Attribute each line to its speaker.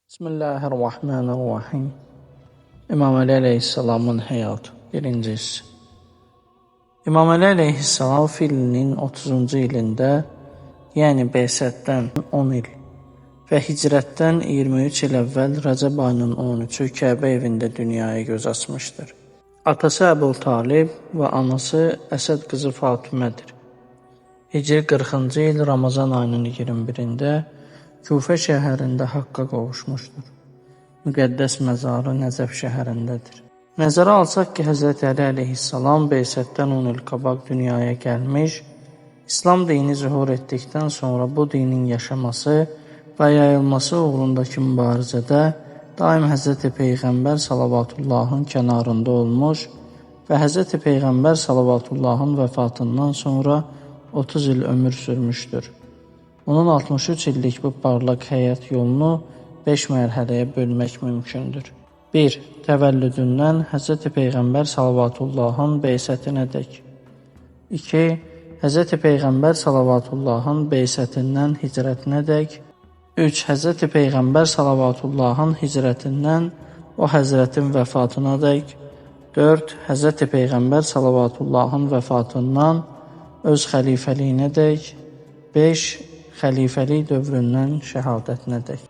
Speaker 1: Bismillahirrahmanirrahim. İmam Əli əleyhissalamın həyatı. Birinci hissə. İmam Əli əleyhissalam filinin 30-cu ilində, yəni Bəysətdən 10 il və Hicrətdən 23 il əvvəl Rəcəb ayının 13-ü Kəbə evində dünyaya göz açmışdır. Atası Əbu Talib və anası Əsəd qızı Fatimədir. Hicri 40-cı il Ramazan ayının 21-də Kufə şəhərində haqqa qovuşmuşdur. Müqəddəs məzarı Nəcəf şəhərindədir. Nəzərə alsaq ki, Hz. Əli əleyhissalam Bəysətdən 10 il qabaq dünyaya gəlmiş, İslam dini zühur etdikdən sonra bu dinin yaşaması və yayılması uğrundakı mübarizədə daim Hz. Peyğəmbər salavatullahın kənarında olmuş və Hz. Peyğəmbər salavatullahın vəfatından sonra 30 il ömür sürmüşdür. Onun 63 illik bu parlaq həyat yolunu 5 mərhələyə bölmək mümkündür. 1. Təvəllüdündən Hz. Peyğəmbər salavatullahın Bəysətinədək. 2. Hz. Peyğəmbər salavatullahın Bəysətindən hicrətinədək. 3. Hz. Peyğəmbər salavatullahın hicrətindən o həzrətin vəfatınadək. 4. Hz. Peyğəmbər salavatullahın vəfatından öz xəlifəliyinədək. 5. Xəlifəlik dövründən şəhadətinədək.